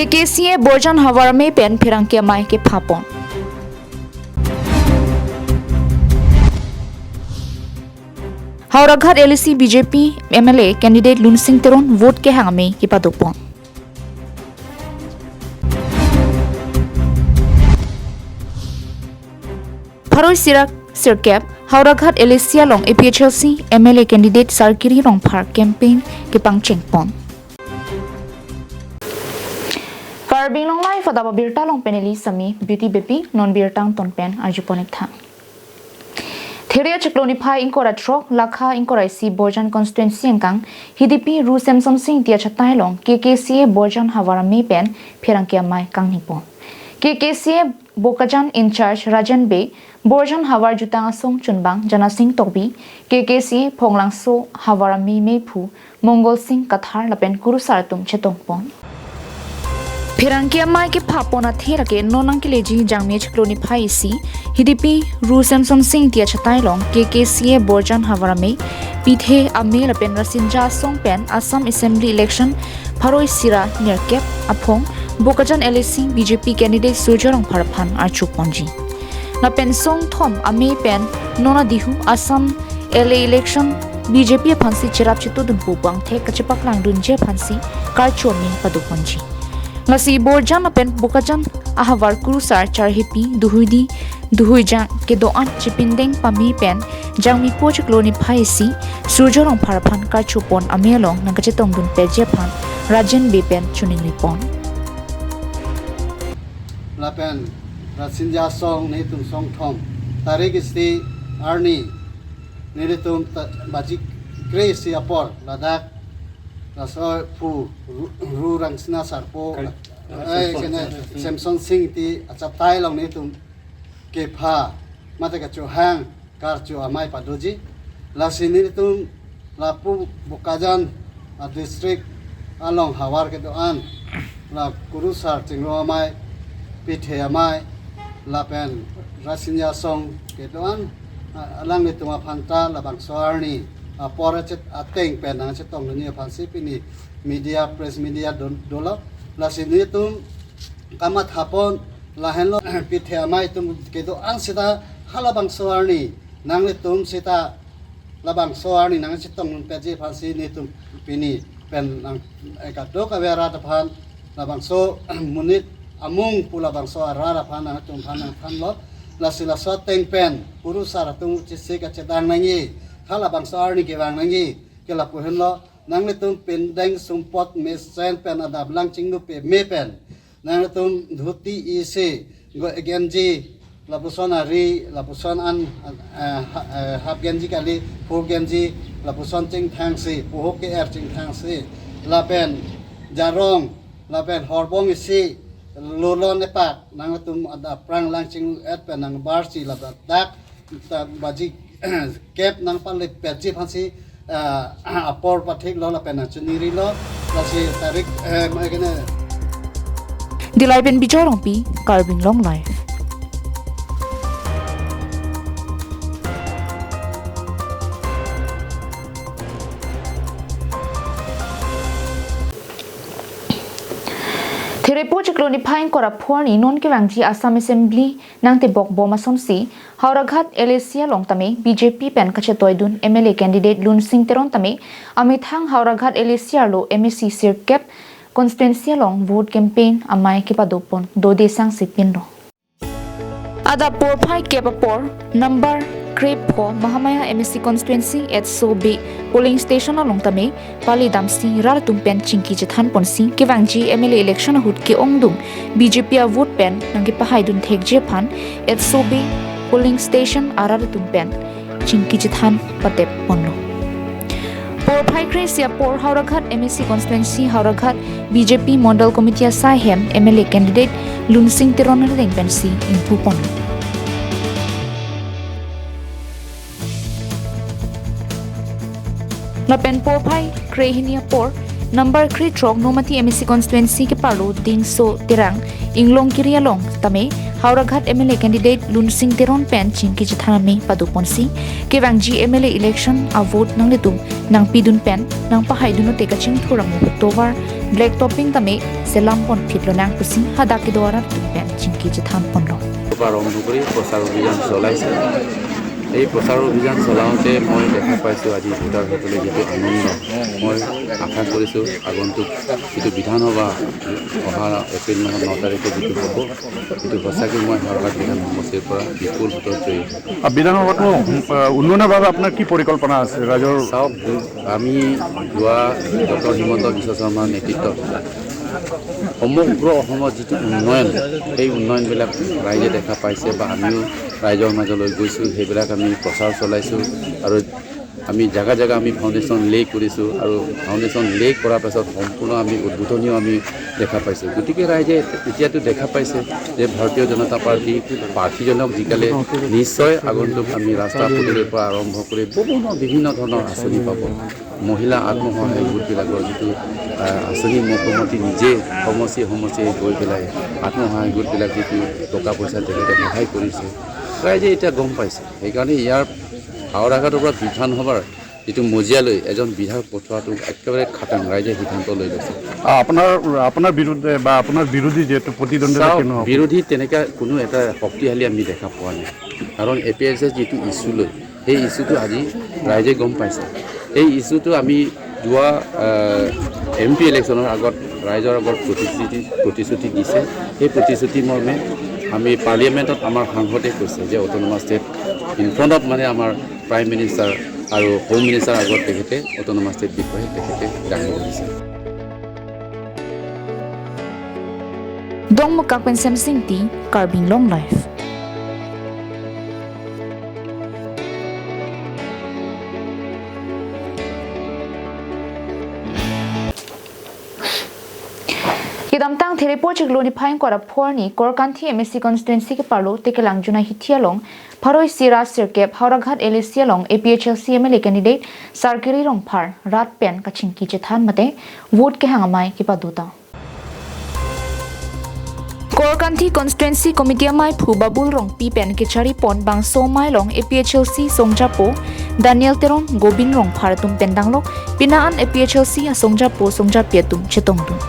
KKCA Borjan Hawarame pen Pirangkia Mai ke Papon. Howraghat APLHC BJP MLA candidate Lunsing Teron vote ke hangame ke padopon. Paroi Sirak Sirkep Howraghat APLHC long APLHC MLA candidate Sarkiri long Park campaign ke pangchengpon. KarbiAnglongLIVE adaba birta long peneli sami beauty baby non birtang ton pen arjuponik tha. Theria Chikloni Pai Inkora Trok Lakha Inkora Si Borjan constituency engkang HDP Ru Samson Singh tia chatai long KKCA Borjan Hawarame pen Pirangkia Mai kang nipon. KKCA Bokajan in charge Rajan Bay Borjan Hawar Jutang Asong Chunbang Jana Singh Tokbi KKCA Ponglangso Hawarame Mepu Mongol Singh Kathar lapen Kurusartum Chetongpon. Pirangkia Mai ke Papona Thera ke nonang ke leji jangme Chikloni Pai si HDP Ru Samson Singh tia chatai long KKCA Borjan Hawarame pithe ame lapen rasinja song pen Assam Assembly election Paroi Sira Nirkep Apong Bokajan APLHC BJP candidate Sujorong Paraphan Archuponji. Na pen song thom ame pen nona dihu Assam LA election BJP phansi chirap chitu dun pupang the kachipak lang dun je phansi karchomi paduponji. Ngasi Borjan pen Bokajan ahawar kurusar charhipi duhuijang ke doan chipindeng pami pen jangmi po Chikloni Pai si Sujorong Paraphan karchupon amelong nangkachetong dun pejepan Rajan Bepen chuning ripon. Lapen Rasinja song nitum song thom tarik isti arni nilitum bajik grace apor ladak Raso pu rurang sina sarpo kena Samson Singh ti acatai long ni tum kepa mata ka hang karchu amai padoji la sini tum lapu Bokajan district along hawar ke doan la kurusar tingro amai pithe amai la pen rasinya song ke doan alang ni tum phanta la bangsoarni Poracet ateng pen ang setong dunia pansip ini media press media dola la sini tum kamat hapon lahen lo pithe amai tum kedo ang sita halabang soarni nang tum sita labang soarni nang setong peje pansi ni tum pini pen ang ekado ka vera tapan labang so munit amung pula bang so arara pan ang tum panang panlo la sila so teng pen purusara tum chise ka cedang nangi Hala bangsa arni ke bang nangi ke lapuhen lo nang letum pendeng sumpot mesen pen adab lang cingnu pe me pen nang letum dhuti ise go genji lapuson ari lapuson an hap genji kali full genji lapuson cing thangsi puho ke cing thangsi lapen jarong lapen horbong isi lolon epak nang letum adab prang lang cing et pen nang barsi ladak dak baji kep nang panle perji phansi apor pathik lo la pena chuniri lo lasi tarik magene Dilai ben bijorong pi KarbiAnglongLIVE. Therepo Chikloni Pai kora phorni non ke wangji Assam Assembly nang te bok boma somsi Howraghat APLHC long tame BJP pen kachetoidun MLA candidate Lunsing Teron tame amithang Howraghat APLHC lo MEC Sirkep constituency long vote campaign amai ke padopon do desang sipin ro ada por pai kepapor number Crepe po Mahamaya MEC constituency at Sobe polling station along tame pali damsi rar tumpen chingki jethan ponsi kewangji MLA election hut ke ongdum BJP a vote pen nangki pahaidun thekje phan at Sobe polling station arar tumpen chingki jethan patep ponlo por pai kresia por Howraghat MEC constituency Howraghat BJP model committee sahem MLA candidate Lunsing Teron ring pensi impu pon Lapen por pai krehinia por number kri trok nomati MEC constituency ke palo din so tirang inglong kiria long tame Howraghat MLA candidate Lun Sing Teron pen chingki jithanami paduponsi ke wangji MLA election a vote nang litum nang pidun pen nang pahaidun te kaching thuramu tovar black topping tame selampon phitlo nang pusi hadaki dwara pen chingki jithan ponlo আৰম্ভ কৰি প্ৰচাৰ অভিযান চলাইছে এই প্ৰচাৰ অভিযান চলাওঁতে মই দেখা পাইছোঁ আজি ভোটাৰসকলে যিটো আনন্দ মই আশা কৰিছোঁ আগন্তুক যিটো বিধানসভা অহা এপ্ৰিল মাহৰ 9 তাৰিখে যিটো হ'ব সেইটো সঁচাকৈ মই হাওড়াঘাট বিধান সমষ্টিৰ পৰা বিপুল ভোটত জয়ী বিধানসভাটো উন্নয়নৰ বাবে আপোনাৰ কি পৰিকল্পনা আছে ৰাজ্যৰ চাওক আমি যোৱা ডক্টৰ হিমন্ত বিশ্ব শৰ্মাৰ নেতৃত্বত সমগ্ৰ অসমত যিটো উন্নয়ন সেই উন্নয়নবিলাক ৰাইজে দেখা পাইছে বা আমিও ৰাইজৰ মাজলৈ গৈছোঁ সেইবিলাক আমি প্ৰচাৰ চলাইছোঁ আৰু আমি জাগা জাগা আমি ফাউণ্ডেশ্যন লে কৰিছোঁ আৰু ফাউণ্ডেশ্যন লে কৰাৰ পাছত সম্পূৰ্ণ আমি উদ্বোধনীও আমি দেখা পাইছোঁ গতিকে ৰাইজে এতিয়াতো দেখা পাইছে যে ভাৰতীয় জনতা পাৰ্টি প্ৰাৰ্থীজনক জিকালে নিশ্চয় আগন্তুক আমি ৰাস্তা পদূলিৰ পৰা আৰম্ভ কৰি বিভিন্ন ধৰণৰ আঁচনি পাব মহিলা আত্মসহায়ক গোটবিলাকৰ যিটো আঁচনি মুখ্যমন্ত্ৰী নিজে সমষ্টি গৈ পেলাই আত্মসহায়ক গোটবিলাক যিটো টকা পইচা তেখেতে সহায় কৰিছে ৰাইজে এতিয়া গম পাইছে সেইকাৰণে ইয়াৰ হাওড়াঘাটৰ পৰা বিধানসভাৰ যিটো মজিয়ালৈ এজন বিধায়ক পঠোৱাটো একেবাৰে খাটাং ৰাইজে সিদ্ধান্ত লৈ লৈছে আপোনাৰ বিৰুদ্ধে বা আপোনাৰ বিৰোধী যিহেতু প্ৰতিদ্বন্দ্বিতা বিৰোধী তেনেকৈ কোনো এটা শক্তিশালী আমি দেখা পোৱা নাই কাৰণ APLHC যিটো ইছ্যু লৈ সেই ইছ্যুটো আজি ৰাইজে গম পাইছে এই ইছ্যুটো আমি যোৱা MP ইলেকশ্যনৰ আগত ৰাইজৰ আগত প্ৰতিশ্ৰুতি দিছে সেই প্ৰতিশ্ৰুতি মৰ্মে আমি পাৰ্লিয়ামেণ্টত আমাৰ সাংসদে কৈছে যে autonomous state in front of মানে আমাৰ প্ৰাইম মিনিষ্টাৰ আৰু হোম মিনিষ্টাৰ আগত তেখেতে অট'নমাছ ষ্টেট বিষয়ে তেখেতে দাঙি ধৰিছে Dong Mukakpen Samsing Ti KarbiAnglongLIVE Kidamtang Thelepo Chigloni Pine Kora Porni, Korkanthi MSC constituency ke Parlo, Tekelang Juna Hitialong, Paroi Sira Sirkep, Howraghat Elisialong, APLHC MLA candidate, Sarkiri Rongpar, Rat Pen Kachinki Jethan Mate, vote ke hangamai kipaduta. Korkanthi constituency committee amai Phubabul Rong Pi Pen Kichari Pon Bang Somai Long APLHC Songjapo, Daniel Teron Gobin Rong Paratum Pendanglok, Pinaan APLHC Songjapo Songjapiatum Chetongdum.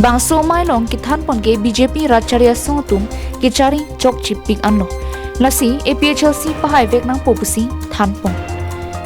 Bang Somai Long Kithan Pon ke BJP Racharia Songtum Kichari Chok Chipik Anno. Lasi APLHC Pahai Vek Nang Popusi Than Pon.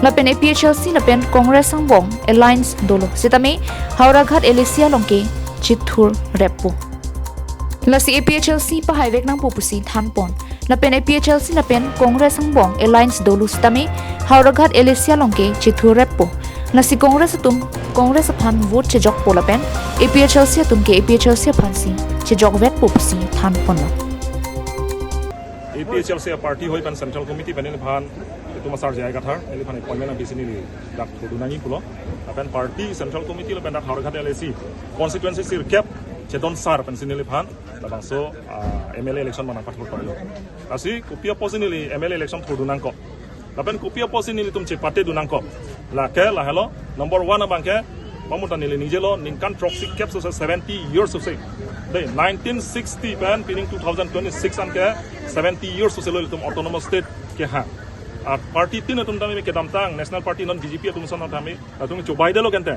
Lapen APLHC lapen Congress Sangbong Alliance Dolo. Sitame Howraghat Elisia Long ke Chithur Repo. Lasi APLHC Pahai Vek Nang Popusi Than Pon. Lapen APLHC lapen Congress Sangbong Alliance Dolo. Sitame Howraghat Elisia Long ke Chithur Repo. Nasi Congress upon vote chejok polapen APLHC atum ke APLHC phansi chejok vet popusi than ponlo APLHC party hoi pan central committee panel phan tuma sar jai gathar eli phan appointment bisini li dak thudunangi pulo apan party central committee le dak Howraghat LAC constituency sir cap chedon sar pan sinili phan labang so MLA election mana pathor korlo asi kopia posinili MLA election thudunang ko Lapen kopia posinili tum chepate dunangko la ke la hello number 1 abangke pamutan nili nijelo ninkan toxic caps 70 years of say day 1960 ban pinning 2026 anke 70 years of say tum autonomous state ke ha party tin tum tami ke damtang national party non BJP tum son tami tum chobai delo kente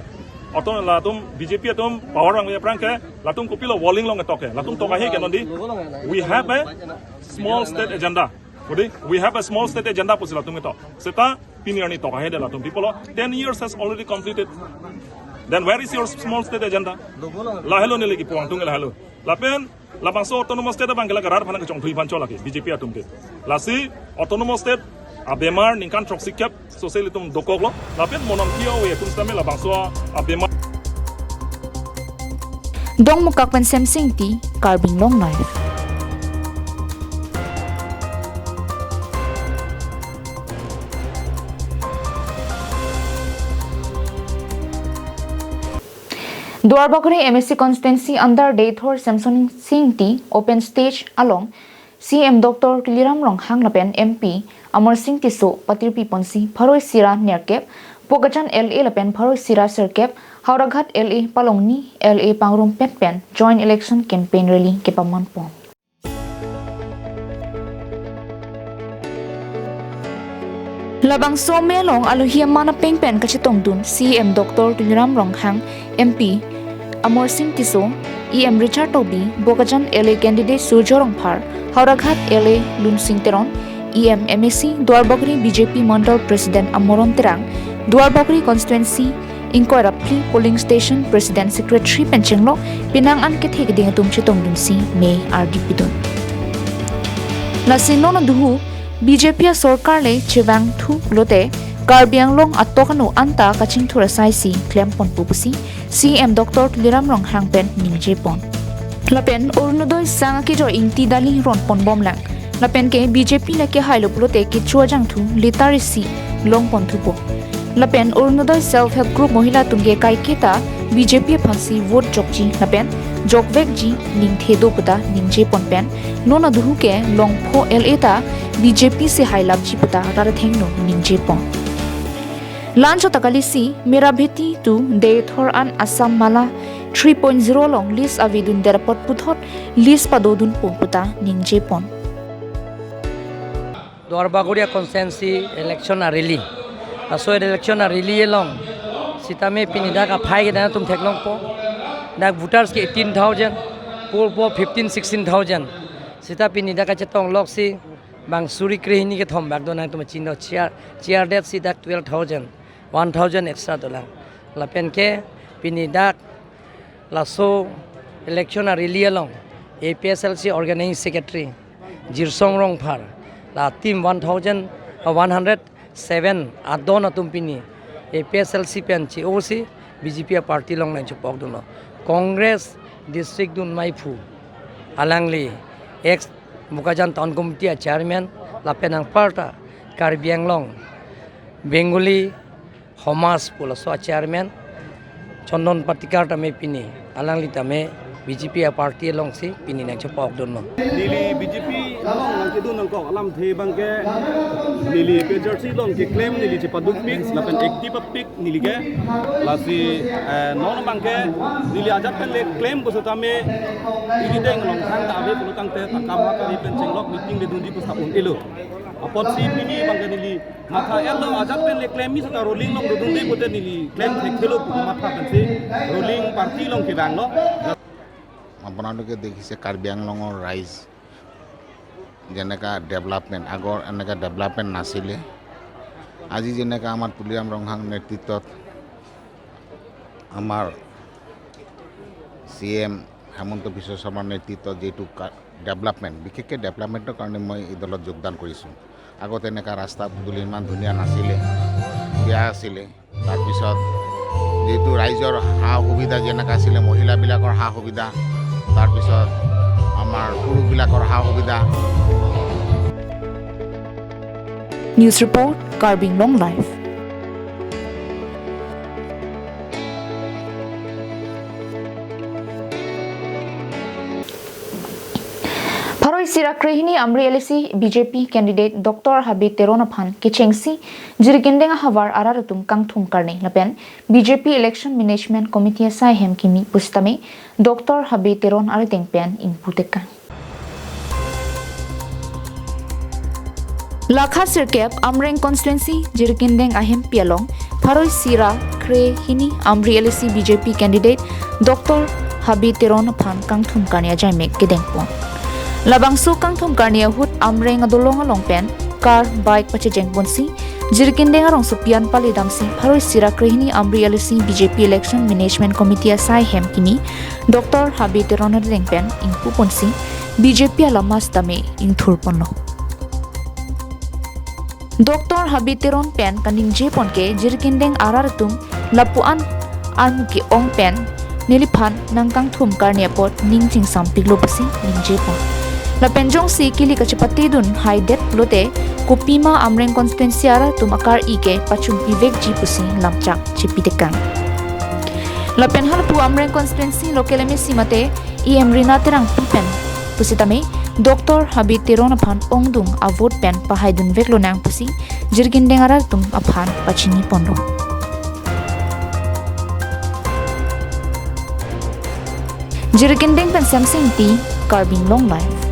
auton la tum BJP tum power ang prang ke la tum kopilo walling long toke la tum toka he ke nondi we have a small state agenda we have a small state agenda pusila tum to seta pinirni toka he de la tum people 10 years has already completed. Then where is your small state agenda? La hello nile ki puang tung la hello. La pen la bangso autonomous state bang la garar phan ka chong thui phan chola ki BJP atum ke. La si autonomous state abemar ninkan toxic cap socially tum dokoglo. La pen monam kio we tum stame la bangso abemar Dong Mukakpen Samsing Ti KarbiAnglongLIVE Dwarbakuri MSC constituency under Deithor Samson Singh T open stage along CM Dr. Kiliram Rong Hanglapen MP Amar Singh Tiso Patirpi Ponsi Pharoi Sira Nerkep Pogachan LA Lapen Pharoi Sira Serkep Howraghat LA Palongni LA Pangrum Petpen joint election campaign rally Kepaman Pon Labang somelong aluhiam mana pengpen kachitong dun CM Dr. Tuliram Ronghang MP Amor Singh Tiso EM Richard Tobi Bokajan LA candidate Sujorong Phar Howraghat LA Lun Singh Teron EM MSC Duarbakri BJP Mandal President Amoron Terang Duarbakri constituency Inko Rapli polling station President Secretary Penchenglo Pinangan kethek ding atum chitong dun si May RDP dun Lasino na duhu BJP सरकार ले चिवांग थु लोते कार्बियांगलोंग अतोकनो अंता कचिंग थुरा साइसी क्लेमपोन पुपुसी CM doctor लिराम रोंग हांगपेन निंगजेपोन लपेन अरुणोदय सांगा के जो इंटी दाली रोनपोन बमलांग लपेन के BJP ने के high-low Lotay के चुआजांग थु लिटारेसी लोंगपोन थुपो लपेन Arunoday self help group महिला तुंगे काइकेता BJP फांसी vote जोकजी लपेन जोकवेक जी निंगथेदो पुता निंगजेपोन पेन नोना दुहु के लोंगफो LA ता BJP से हाइलाब जी पुता रारथेंगनो निंगजेपोन लांचो तकालिसी मेरा बेटी टू देथोर अन असम माला 3.0 लोंग लिस्ट अविदुन देरपट पुथोट लिस्ट पदोदुन पुता निंगजेपोन Duarbakuri constituency election are really. So election are really long. Sitame pinida ka phai ke tum theklong po. Dak voters ke 18,000, poll po 15-16,000. Sita pinida ka chetong loksi bang suri krehini ke thom bak dona tum chino chair debt si dak 12,000, 1,000 extra dolang. La pen ke pinida la so election are really long. APLHC organizing secretary Jirsong Rong Phar. La team 1,107 adona tumpini APLHC penchi osi BJP party long nang chupok duno Congress district dun maifu alangli ex Mukajan town committee chairman la penang parta KarbiAnglong Bengali Homas pula so chairman Chondon Patikar tame pini alangli tame BJP party long si pini nang chupok duno Nili BJP along nang kidun nang ko alam the bangke nili PHRC long ke claim nili che paduk pik lapen active pik nili ke lasi non bangke nili ajat pen le claim ko sotame ini deng long thang ta ave pulutang te takam ka ri pen chenglok meeting de dundi ko sapun elo apot si pini bangke nili matha elo ajat pen le claim mi sota rolling long dundi ko te nili claim thekelo matha pen se rolling party long ke bang lo আপোনালোকে দেখিছে কাৰ্বি আংলঙৰ ৰাইজ যেনেকা development আগৰ এনেকা development নাছিলে আজি যেনেকা আমাৰ তুলিৰাম ৰংহাং নেতৃত্বত আমাৰ CM হেমন্ত বিশ্ব শৰ্মাৰ নেতৃত্বত যেটো ডেভেলপমেণ্ট বিশেষকৈ ডেভেলপমেণ্টৰ কাৰণে মই এই দলত যোগদান কৰিছোঁ আগতে এনেকা ৰাস্তা পদূলি ইমান ধুনীয়া নাছিলে বেয়া আছিলে তাৰপিছত যেটো ৰাইজৰ সা সুবিধা যেনেকা আছিলে মহিলাবিলাকৰ সা সুবিধা তাৰপিছত আমাৰ পুৰুষবিলাকৰ সা সুবিধা News report KarbiAnglongLIVE Paroi Sirak Rehini Amri LC BJP candidate Dr. Habib Teronaphan Kichengsi Jirgindenga Havar Ararutum Kangthum Karne Lapen BJP Election Management Committee Saihem Kimi Pustame Dr. Habib Teron Ariteng Pen in Putekan Lakha Sirkep Amreng constituency Jirgindeng Ahem Pialong Paroi Sirak Rehini Amri LC BJP candidate Dr. Habib Teronaphan Kangthum Karne Ajaimek Gedengpon Labang sukang thum karnia hut amreng adolong along pen car bike pache jengponsi jirkindeng arong supian pali damsi Paroi Sirak Rehini Amri LC BJP Election Management Committee asai hem kini Dr. Habib Teron pen ingpu ponsi BJP alamas dame ingthur ponno Dr. Habib Teron pen kaning je ponke jirkindeng arartum lapuan anmuki ong pen niliphan nangkang thum karnia pot ningjing sampiglo pasi ningje pon La penjong si kili kachapati dun high det lote kupima amreng constituency ara tumakar ike pachum vivek ji pusi lamchak chipitekang La penhal pu amreng constituency lokeleme simate Amri na terang pipen pusitame Dr. Habib Teronaphan ongdung avot pen pahaidun veklo nang pusi jirgindeng ara tum aphan pachini ponro jirgindeng pen samsing ti KarbiAnglongLIVE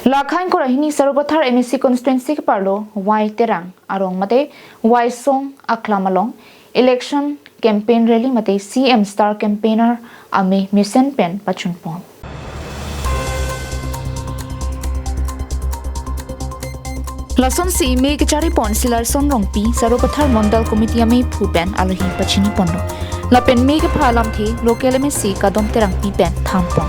Lakhain ko rahini Sarupathar MSC constituency ke parlo Y terang arong mate Y song aklamalong election campaign rally mate CM star campaigner Amri mission pen pachunpon. Lason si me ke cari pon silar son rongpi Sarupathar Mondal Committee ame phupen alohi pachini pondo. Lapen me ke phalam the local MSC kadom terang pi pen thampon.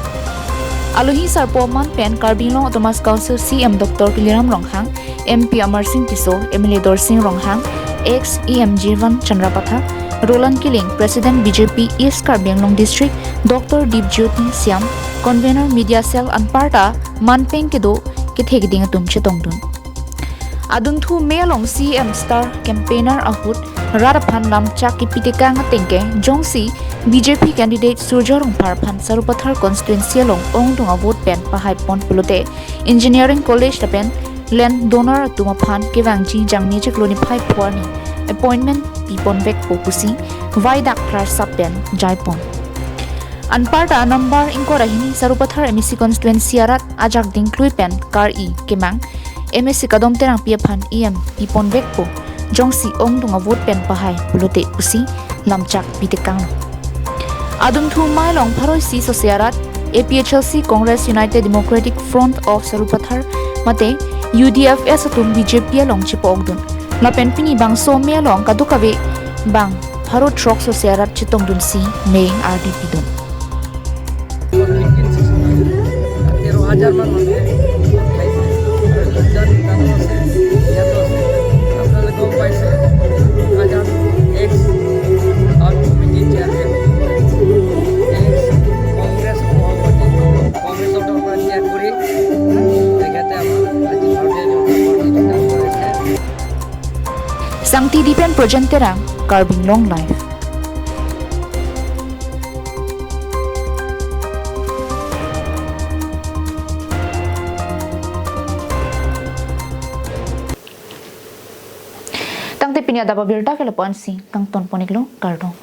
Alohi sarpoman pen KarbiAnglong Thomas Council CM Dr. Kiliram Ronghang, MP Amar Singh Tiso, MLA Dor Singh Ronghang, ex EM Jivan Chandrapathar, Roland Kiling, President BJP East KarbiAnglong District, Dr. Deep Jyoti Siam, Convener Media Cell Anparta, Manpeng Kedo, Kithegiding Atum Chetongdun. Aduntu Melong CM Star Campaigner Ahut, Radaphan Lamchak Kipitikang Tengke, Jongsi, BJP candidate Surjorong Parphan Sarupathar constituency long Ongdunga vote pen Pahai Pon Pulute, Engineering College Tapen, Len Donor Tumaphan Kevangji Jangni Chekloni Pai Puani, Appointment Pipon Vek Popusi, Vaidak Krasap Pen, Jaipon. Anparta number Inkorahini Sarupathar MSC constituency arat Ajak Dinklui Pen, Kar E, Kemang, MSC Kadom Terang Piaphan EM, Pipon Vekpo, Jongsi Ongdunga vote pen Pahai Pulute Pusi, Lamchak Pitikang. Adum thu mai long pharoi si sosiarat APLHC Congress United Democratic Front of Sarupathar mate UDFS atum BJP long chipogdun lapen pini bang so me long kadukawe bang pharo truck sosiarat chitongdun si me RDP dun 13,000 মান মানুহে খাইছে আপনারা গম পাইছে হাজার x আর committee chairman Congress দলের পৰা ত্যাগ কৰি তেখেতে আমাৰ আজি ভাৰতীয় জনতা পাৰ্টি যোগদান কৰিছে Sangti Dipen Project Terang KarbiAnglongLIVE Tangte pinya daba birta ke lepan si kang ton poniklo kardong